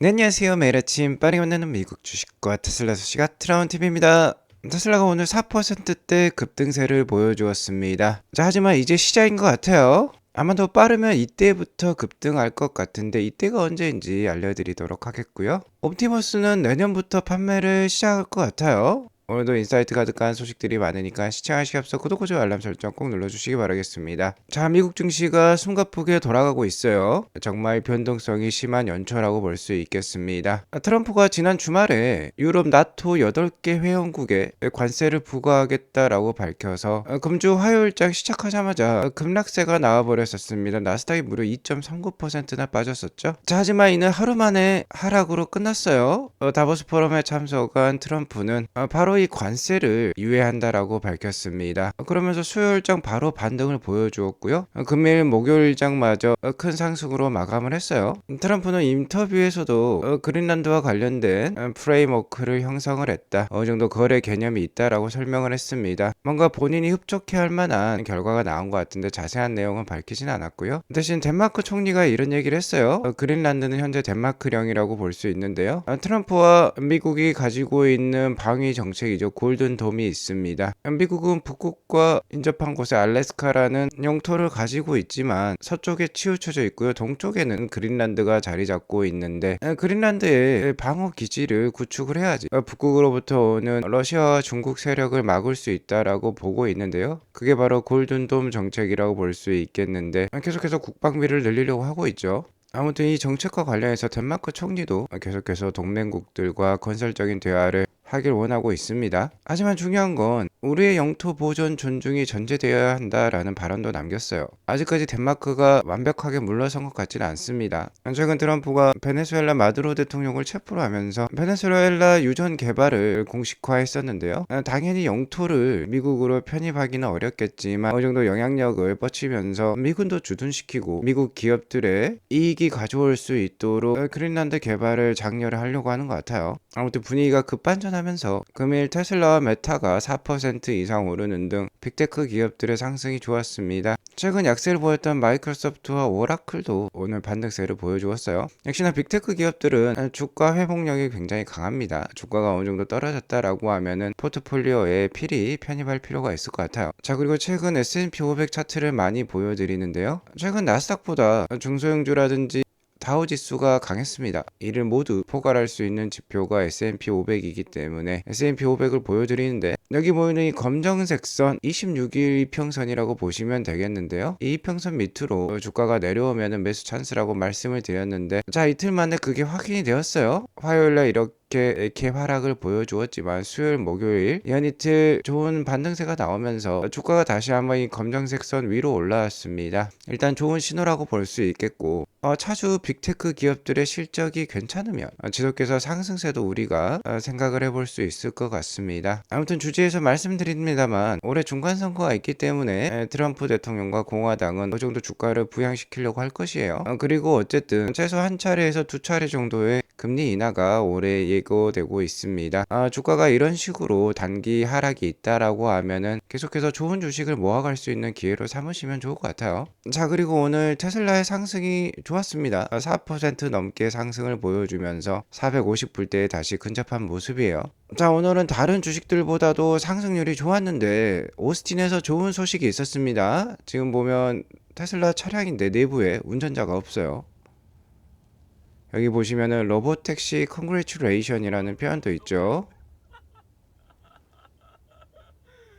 네, 안녕하세요. 매일 아침 빠르게 만나는 미국 주식과 테슬라 소식가 트라운TV입니다. 테슬라가 오늘 4%대 급등세를 보여주었습니다. 자, 하지만 이제 시작인 것 같아요. 아마 더 빠르면 이때부터 급등할 것 같은데 이때가 언제인지 알려드리도록 하겠고요. 옵티머스는 내년부터 판매를 시작할 것 같아요. 오늘도 인사이트 가득한 소식들이 많으니까 시청하시기 앞서 구독과 좋아요 알람 설정 꼭 눌러주시기 바라겠습니다. 자, 미국 증시가 숨가쁘게 돌아가고 있어요. 정말 변동성이 심한 연초라고 볼 수 있겠습니다. 트럼프가 지난 주말에 유럽 나토 8개 회원국에 관세를 부과하겠다라고 밝혀서 금주 화요일장 시작하자마자 급락세가 나와버렸었습니다. 나스닥이 무려 2.39%나 빠졌었죠. 자, 하지만 이는 하루 만에 하락으로 끝났어요. 다보스 포럼에 참석한 트럼프는 바로 이 관세를 유예한다라고 밝혔습니다. 그러면서 수요일장 바로 반등을 보여주었고요. 금요일 목요일장마저 큰 상승으로 마감을 했어요. 트럼프는 인터뷰에서도 그린란드와 관련된 프레임워크를 형성을 했다. 어느 정도 거래 개념이 있다라고 설명을 했습니다. 뭔가 본인이 흡족해할 만한 결과가 나온 것 같은데 자세한 내용은 밝히진 않았고요. 대신 덴마크 총리가 이런 얘기를 했어요. 그린란드는 현재 덴마크령이라고 볼 수 있는데요. 트럼프와 미국이 가지고 있는 방위 정책이죠. 골든돔이 있습니다. 미국은 북극과 인접한 곳에 알래스카라는 영토를 가지고 있지만 서쪽에 치우쳐져 있고요. 동쪽에는 그린란드가 자리 잡고 있는데 그린란드에 방어 기지를 구축을 해야지 북극으로부터 오는 러시아와 중국 세력을 막을 수 있다라고 보고 있는데요. 그게 바로 골든돔 정책이라고 볼 수 있겠는데 계속해서 국방비를 늘리려고 하고 있죠. 아무튼 이 정책과 관련해서 덴마크 총리도 계속해서 동맹국들과 건설적인 대화를 하길 원하고 있습니다. 하지만 중요한 건 우리의 영토 보존 존중이 전제되어야 한다라는 발언도 남겼어요. 아직까지 덴마크가 완벽하게 물러선 것 같지는 않습니다. 최근 트럼프가 베네수엘라 마두로 대통령을 체포를 하면서 베네수엘라 유전 개발을 공식화했었는데요. 당연히 영토를 미국으로 편입하기는 어렵겠지만 어느 정도 영향력을 뻗치면서 미군도 주둔시키고 미국 기업들의 이익이 가져올 수 있도록 그린란드 개발을 장려를 하려고 하는 것 같아요. 아무튼 분위기가 급반전하면서 금일 테슬라와 메타가 4% 이상 오르는 등 빅테크 기업들의 상승이 좋았습니다. 최근 약세를 보였던 마이크로소프트와 오라클도 오늘 반등세를 보여주었어요. 역시나 빅테크 기업들은 주가 회복력이 굉장히 강합니다. 주가가 어느 정도 떨어졌다라고 하면은 포트폴리오에 필히 편입할 필요가 있을 것 같아요. 자, 그리고 최근 S&P 500 차트를 많이 보여드리는데요. 최근 나스닥보다 중소형주라든지 다우 지수가 강했습니다. 이를 모두 포괄할 수 있는 지표가 S&P 500이기 때문에 S&P 500을 보여드리는데 여기 보이는 이 검정색 선 26일 이평선이라고 보시면 되겠는데요. 이 이평선 밑으로 주가가 내려오면 매수 찬스라고 말씀을 드렸는데 자, 이틀 만에 그게 확인이 되었어요. 화요일날 이렇게 하락을 보여주었지만 수요일 목요일 연이틀 좋은 반등세가 나오면서 주가가 다시 한번 이 검정색 선 위로 올라왔습니다. 일단 좋은 신호라고 볼 수 있겠고 차주 빅테크 기업들의 실적이 괜찮으면 지속해서 상승세도 우리가 생각을 해볼 수 있을 것 같습니다. 아무튼 주제에서 말씀드립니다만 올해 중간선거가 있기 때문에 트럼프 대통령과 공화당은 어느 정도 주가를 부양시키려고 할 것이에요. 그리고 어쨌든 최소 한 차례에서 두 차례 정도의 금리 인하가 올해 예고되고 있습니다. 주가가 이런 식으로 단기 하락이 있다라고 하면은 계속해서 좋은 주식을 모아갈 수 있는 기회로 삼으시면 좋을 것 같아요. 자, 그리고 오늘 테슬라의 상승이 좋았습니다. 4% 넘게 상승을 보여주면서 450불대에 다시 근접한 모습이에요. 자, 오늘은 다른 주식들보다도 상승률이 좋았는데 오스틴에서 좋은 소식이 있었습니다. 지금 보면 테슬라 차량인데 내부에 운전자가 없어요. 여기 보시면은 로보택시 컨그레츄레이션이라는 표현도 있죠.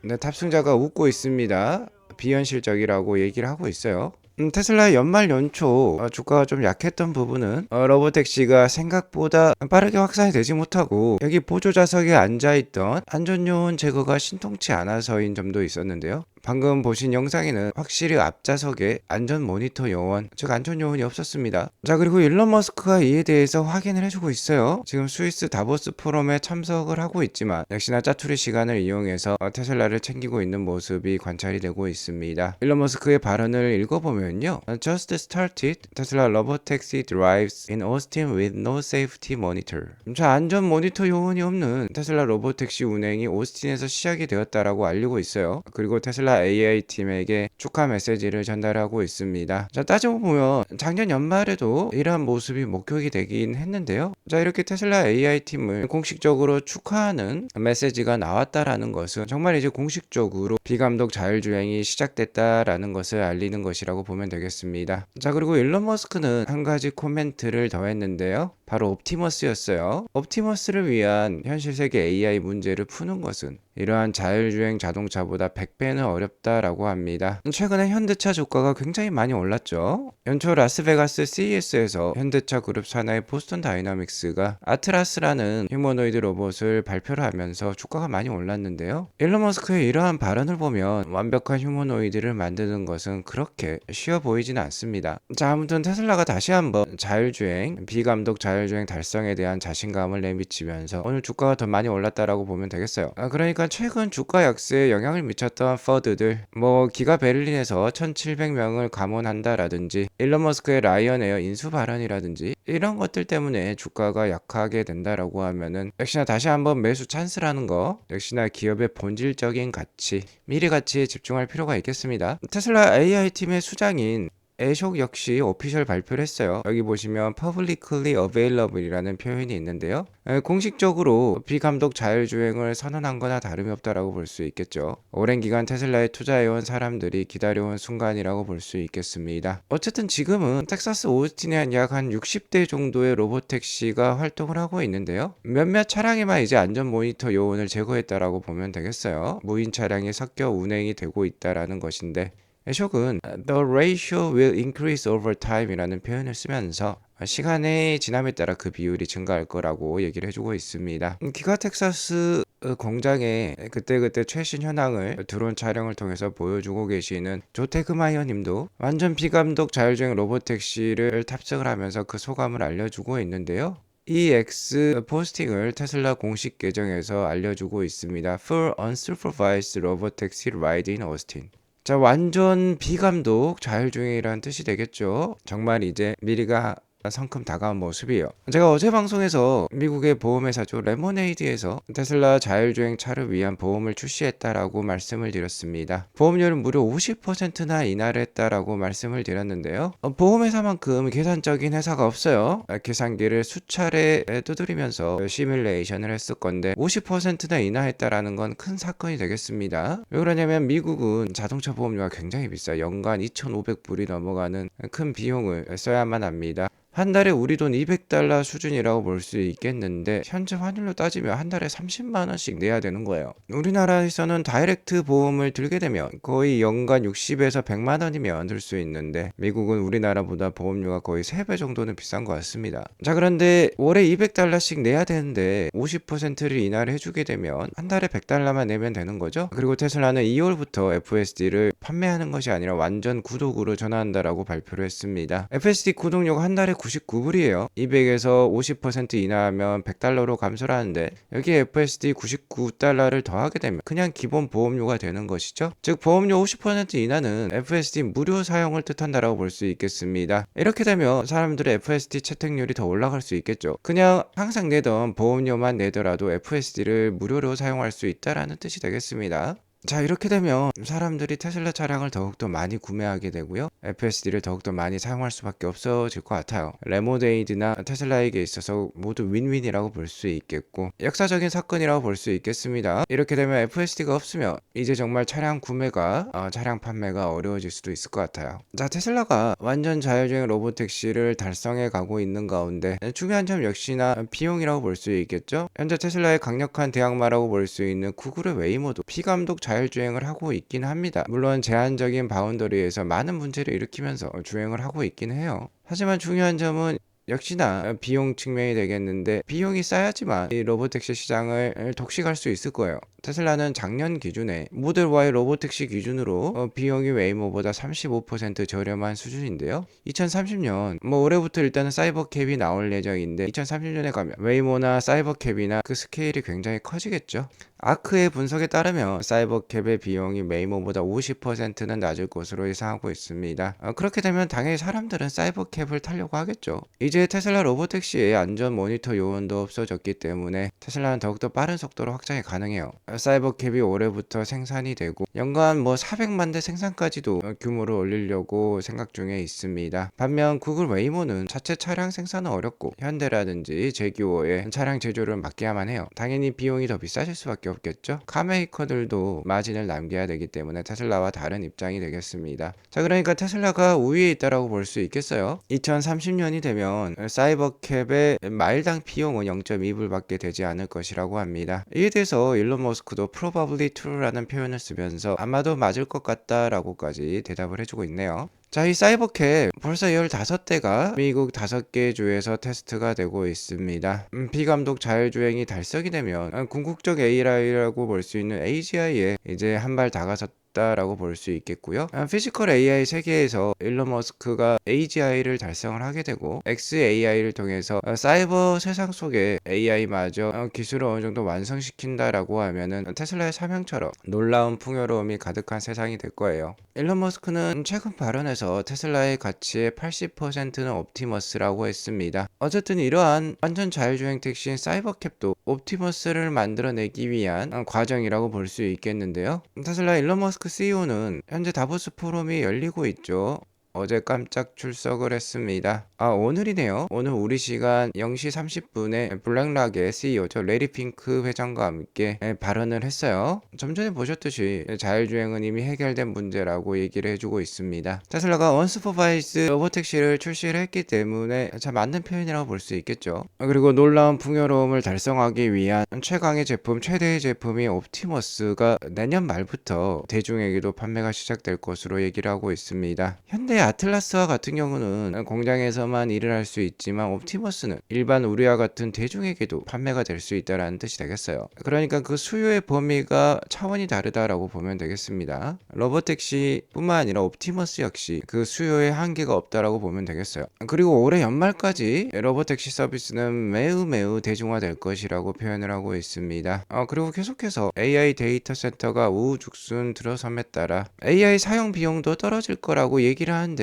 네, 탑승자가 웃고 있습니다. 비현실적이라고 얘기를 하고 있어요. 테슬라의 연말 연초 주가가 좀 약했던 부분은 로보택시가 생각보다 빠르게 확산이 되지 못하고 여기 보조 좌석에 앉아있던 안전요원 제거가 신통치 않아서인 점도 있었는데요. 방금 보신 영상에는 확실히 앞좌석에 안전 모니터 요원, 즉 안전 요원이 없었습니다. 자, 그리고 일론 머스크가 이에 대해서 확인을 해주고 있어요. 지금 스위스 다보스 포럼에 참석을 하고 있지만 역시나 짜투리 시간을 이용해서 테슬라를 챙기고 있는 모습이 관찰이 되고 있습니다. 일론 머스크의 발언을 읽어보면요. Just started. Tesla Robotaxi drives in Austin with no safety monitor. 자, 안전 모니터 요원이 없는 테슬라 로보택시 운행이 오스틴에서 시작이 되었다라고 알리고 있어요. 그리고 테슬라 테슬라 AI 팀에게 축하 메시지를 전달하고 있습니다. 자, 따지고 보면 작년 연말에도 이러한 모습이 목격이 되긴 했는데요. 자, 이렇게 테슬라 AI 팀을 공식적으로 축하하는 메시지가 나왔다라는 것은 정말 이제 공식적으로 비감독 자율주행이 시작됐다라는 것을 알리는 것이라고 보면 되겠습니다. 자, 그리고 일론 머스크는 한 가지 코멘트를 더했는데요. 바로 옵티머스였어요. 옵티머스를 위한 현실 세계 AI 문제를 푸는 것은 이러한 자율주행 자동차보다 100배는 어렵다라고 합니다. 최근에 현대차 주가가 굉장히 많이 올랐죠. 연초 라스베가스 CES에서 현대차 그룹 산하의 보스턴 다이나믹스가 아트라스라는 휴머노이드 로봇을 발표를 하면서 주가가 많이 올랐는데요. 일론 머스크의 이러한 발언을 보면 완벽한 휴머노이드를 만드는 것은 그렇게 쉬워 보이지는 않습니다. 자, 아무튼 테슬라가 다시 한번 자율주행, 비감독 자율주행 달성에 대한 자신감을 내비치면서 오늘 주가가 더 많이 올랐다라고 보면 되겠어요. 그러니까 최근 주가 약세에 영향을 미쳤던 퍼드들, 기가 베를린에서 1700명을 감원한다라든지 일론 머스크의 라이언에어 인수 발언이라든지 이런 것들 때문에 주가가 약하게 된다라고 하면은 역시나 다시 한번 매수 찬스라는 거, 역시나 기업의 본질적인 가치, 미래 가치에 집중할 필요가 있겠습니다. 테슬라 AI 팀의 수장인 애숍 역시 오피셜 발표를 했어요. 여기 보시면 publicly available이라는 표현이 있는데요. 공식적으로 비감독 자율주행을 선언한 거나 다름이 없다라고 볼 수 있겠죠. 오랜 기간 테슬라에 투자해온 사람들이 기다려온 순간이라고 볼 수 있겠습니다. 어쨌든 지금은 텍사스 오스틴에 약 한 60대 정도의 로봇택시가 활동을 하고 있는데요. 몇몇 차량에만 이제 안전 모니터 요원을 제거했다라고 보면 되겠어요. 무인 차량이 섞여 운행이 되고 있다라는 것인데, 애숍은 The ratio will increase over time 이라는 표현을 쓰면서 시간의 지남에 따라 그 비율이 증가할 거라고 얘기를 해주고 있습니다. 기가 텍사스 공장에 그때그때 최신 현황을 드론 촬영을 통해서 보여주고 계시는 조테그마이어 님도 완전 비감독 자율주행 로봇택시를 탑승을 하면서 그 소감을 알려주고 있는데요. 이 X 포스팅을 테슬라 공식 계정에서 알려주고 있습니다. Full unsupervised robotaxi ride in Austin. 자, 완전 비감독 자율주행이라는 뜻이 되겠죠. 정말 이제 미리가 성큼 다가온 모습이에요. 제가 어제 방송에서 미국의 보험회사죠 레모네이드에서 테슬라 자율주행 차를 위한 보험을 출시했다라고 말씀을 드렸습니다. 보험료를 무려 50%나 인하를 했다라고 말씀을 드렸는데요. 보험회사만큼 계산적인 회사가 없어요. 계산기를 수차례 두드리면서 시뮬레이션을 했을 건데 50%나 인하했다라는 건 큰 사건이 되겠습니다. 왜 그러냐면 미국은 자동차 보험료가 굉장히 비싸요. 연간 2,500불이 넘어가는 큰 비용을 써야만 합니다. 한 달에 우리 돈 $200 수준이라고 볼 수 있겠는데 현재 환율로 따지면 한 달에 30만 원씩 내야 되는 거예요. 우리나라에서는 다이렉트 보험을 들게 되면 거의 연간 60에서 100만 원이면 들 수 있는데 미국은 우리나라보다 보험료가 거의 3배 정도는 비싼 것 같습니다. 자, 그런데 월에 $200씩 내야 되는데 50%를 인하를 해주게 되면 한 달에 $100만 내면 되는 거죠. 그리고 테슬라는 2월부터 FSD를 판매하는 것이 아니라 완전 구독으로 전환한다라고 발표를 했습니다. FSD 구독료가 한 달에 99불이에요. 200에서 50% 인하하면 $100로 감소를 하는데 여기에 FSD 99달러를 더하게 되면 그냥 기본 보험료가 되는 것이죠. 즉 보험료 50% 인하는 FSD 무료 사용을 뜻한다라고 볼 수 있겠습니다. 이렇게 되면 사람들의 FSD 채택률이 더 올라갈 수 있겠죠. 그냥 항상 내던 보험료만 내더라도 FSD를 무료로 사용할 수 있다라는 뜻이 되겠습니다. 자, 이렇게 되면 사람들이 테슬라 차량을 더욱더 많이 구매하게 되고요. FSD를 더욱더 많이 사용할 수밖에 없어질 것 같아요. 레모네이드나 테슬라에게 있어서 모두 윈윈이라고 볼 수 있겠고 역사적인 사건이라고 볼 수 있겠습니다. 이렇게 되면 FSD가 없으면 이제 정말 차량 구매가 차량 판매가 어려워질 수도 있을 것 같아요. 자, 테슬라가 완전 자율주행 로봇택시를 달성해 가고 있는 가운데 중요한 점 역시나 비용이라고 볼 수 있겠죠. 현재 테슬라의 강력한 대항마라고 볼 수 있는 구글의 웨이모도 비감독 자율주행을 하고 있긴 합니다. 물론 제한적인 바운더리에서 많은 문제를 일으키면서 주행을 하고 있긴 해요. 하지만 중요한 점은 역시나 비용 측면이 되겠는데 비용이 싸야지만 이 로보택시 시장을 독식할 수 있을 거예요. 테슬라는 작년 기준에 모델 Y 로보택시 기준으로 비용이 웨이모보다 35% 저렴한 수준인데요. 2030년 올해부터 일단은 사이버캡이 나올 예정인데 2030년에 가면 웨이모나 사이버캡이나 그 스케일이 굉장히 커지겠죠. 아크의 분석에 따르면 사이버캡의 비용이 웨이모보다 50%는 낮을 것으로 예상하고 있습니다. 그렇게 되면 당연히 사람들은 사이버캡을 타려고 하겠죠. 이 이제 테슬라 로보택시에 안전 모니터 요원도 없어졌기 때문에 테슬라는 더욱더 빠른 속도로 확장이 가능해요. 사이버캡이 올해부터 생산이 되고 연간 400만 대 생산까지도 규모를 올리려고 생각 중에 있습니다. 반면 구글 웨이모는 자체 차량 생산은 어렵고 현대라든지 제규어의 차량 제조를 맡겨야만 해요. 당연히 비용이 더 비싸질 수밖에 없겠죠. 카메이커들도 마진을 남겨야 되기 때문에 테슬라와 다른 입장이 되겠습니다. 자, 그러니까 테슬라가 우위에 있다라고 볼 수 있겠어요. 2030년이 되면 사이버캡의 마일당 비용은 0.2불밖에 되지 않을 것이라고 합니다. 이에 대해서 일론 머스크도 probably true라는 표현을 쓰면서 아마도 맞을 것 같다라고까지 대답을 해주고 있네요. 자, 이 사이버캡 벌써 15대가 미국 5개 주에서 테스트가 되고 있습니다. 비감독 자율주행이 달성이 되면 궁극적 AI라고 볼 수 있는 AGI에 이제 한 발 다가섰다라고 볼 수 있겠고요. 피지컬 AI 세계에서 일론 머스크가 AGI를 달성을 하게 되고 XAI를 통해서 사이버 세상 속에 AI마저 기술을 어느 정도 완성시킨다라고 하면은 테슬라의 사명처럼 놀라운 풍요로움이 가득한 세상이 될 거예요. 일론 머스크는 최근 발언에서 테슬라의 가치의 80%는 옵티머스라고 했습니다. 어쨌든 이러한 완전 자율주행 택시인 사이버캡도 옵티머스를 만들어내기 위한 과정이라고 볼 수 있겠는데요. 테슬라 일론 머스크 CEO는 현재 다보스 포럼이 열리고 있죠. 어제 깜짝 출석을 했습니다. 오늘이네요. 오늘 우리 시간 0시 30분에 블랙락의 CEO죠. 레리 핑크 회장과 함께 발언을 했어요. 좀 전에 보셨듯이 자율주행은 이미 해결된 문제라고 얘기를 해주고 있습니다. 테슬라가 언슈퍼바이즈 로보택시를 출시를 했기 때문에 참 맞는 표현이라고 볼 수 있겠죠. 그리고 놀라운 풍요로움을 달성하기 위한 최강의 제품, 최대의 제품이 옵티머스가 내년 말부터 대중에게도 판매가 시작될 것으로 얘기를 하고 있습니다. 현대 아틀라스와 같은 경우는 공장에서만 일을 할 수 있지만 옵티머스는 일반 우리와 같은 대중에게도 판매가 될 수 있다는 뜻이 되겠어요. 그러니까 그 수요의 범위가 차원이 다르다라고 보면 되겠습니다. 로보택시뿐만 아니라 옵티머스 역시 그 수요의 한계가 없다라고 보면 되겠어요. 그리고 올해 연말까지 로보택시 서비스는 매우 대중화될 것이라고 표현을 하고 있습니다. 그리고 계속해서 AI 데이터 센터가 우후죽순 들어섬에 따라 AI 사용 비용도 떨어질 거라고 얘기를 하는데요.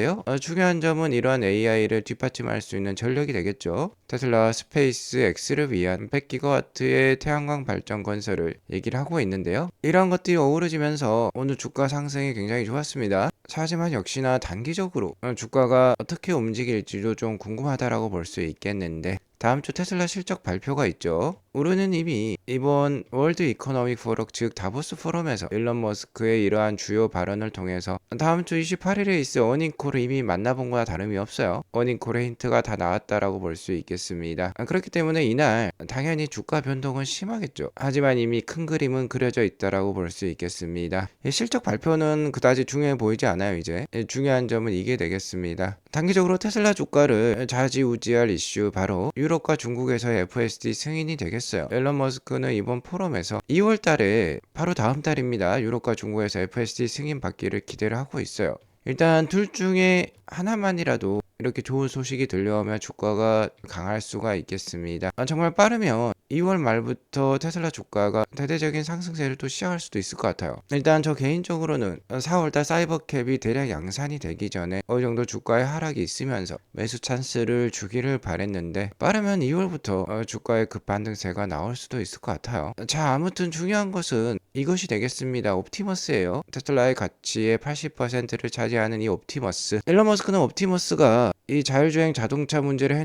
중요한 점은 이러한 AI를 뒷받침할 수 있는 전력이 되겠죠. 테슬라와 스페이스 X를 위한 100GW의 태양광 발전 건설을 얘기를 하고 있는데요. 이러한 것들이 어우러지면서 오늘 주가 상승이 굉장히 좋았습니다. 하지만 역시나 단기적으로 주가가 어떻게 움직일지도 좀 궁금하다라고 볼 수 있겠는데 다음 주 테슬라 실적 발표가 있죠. 우리는 이미 이번 월드 이코노믹 포럼 즉 다보스 포럼에서 일론 머스크의 이러한 주요 발언을 통해서 다음 주 28일에 있을 어닝콜을 이미 만나본 거나 다름이 없어요. 어닝콜의 힌트가 다 나왔다라고 볼 수 있겠습니다. 그렇기 때문에 이날 당연히 주가 변동은 심하겠죠. 하지만 이미 큰 그림은 그려져 있다라고 볼 수 있겠습니다. 실적 발표는 그다지 중요해 보이지 않아요. 이제 중요한 점은 이게 되겠습니다. 단기적으로 테슬라 주가를 좌지우지할 이슈 바로 유럽과 중국에서의 FSD 승인이 되겠어요. 일론 머스크는 이번 포럼에서 2월 달에 바로 다음 달입니다. 유럽과 중국에서 FSD 승인 받기를 기대를 하고 있어요. 일단 둘 중에 하나만이라도 이렇게 좋은 소식이 들려오면 주가가 강할 수가 있겠습니다. 정말 빠르면 2월 말부터 테슬라 주가가 대대적인 상승세를 또 시작할 수도 있을 것 같아요. 일단 저 개인적으로는 4월달 사이버캡이 대략 양산이 되기 전에 어느 정도 주가의 하락이 있으면서 매수 찬스를 주기를 바랬는데 빠르면 2월부터 주가의 급반등세가 나올 수도 있을 것 같아요. 자, 아무튼 중요한 것은 이것이 되겠습니다. 옵티머스예요. 테슬라의 가치의 80%를 차지하는 이 옵티머스. 일론 머스크는 옵티머스가 이 자율주행 자동차 문제를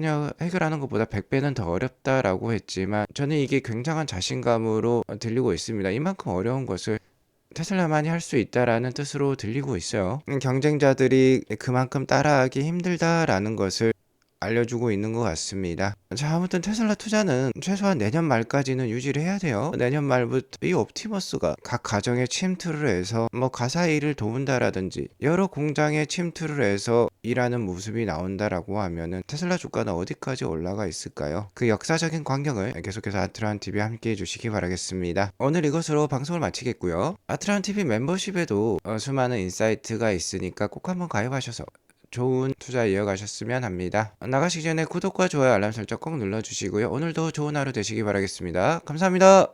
해결하는 것보다 100배는 더 어렵다라고 했지만 저는 이게 굉장한 자신감으로 들리고 있습니다. 이만큼 어려운 것을 테슬라만이 할 수 있다라는 뜻으로 들리고 있어요. 경쟁자들이 그만큼 따라하기 힘들다라는 것을 알려주고 있는 것 같습니다. 자, 아무튼 테슬라 투자는 최소한 내년 말까지는 유지를 해야 돼요. 내년 말부터 이 옵티머스가 각 가정에 침투를 해서 가사일을 도운다라든지 여러 공장에 침투를 해서 일하는 모습이 나온다라고 하면은 테슬라 주가는 어디까지 올라가 있을까요? 그 역사적인 광경을 계속해서 아트란TV와 함께 해주시기 바라겠습니다. 오늘 이것으로 방송을 마치겠고요. 아트란TV 멤버십에도 수많은 인사이트가 있으니까 꼭 한번 가입하셔서 좋은 투자 이어가셨으면 합니다. 나가시기 전에 구독과 좋아요 알람 설정 꼭 눌러주시고요. 오늘도 좋은 하루 되시기 바라겠습니다. 감사합니다.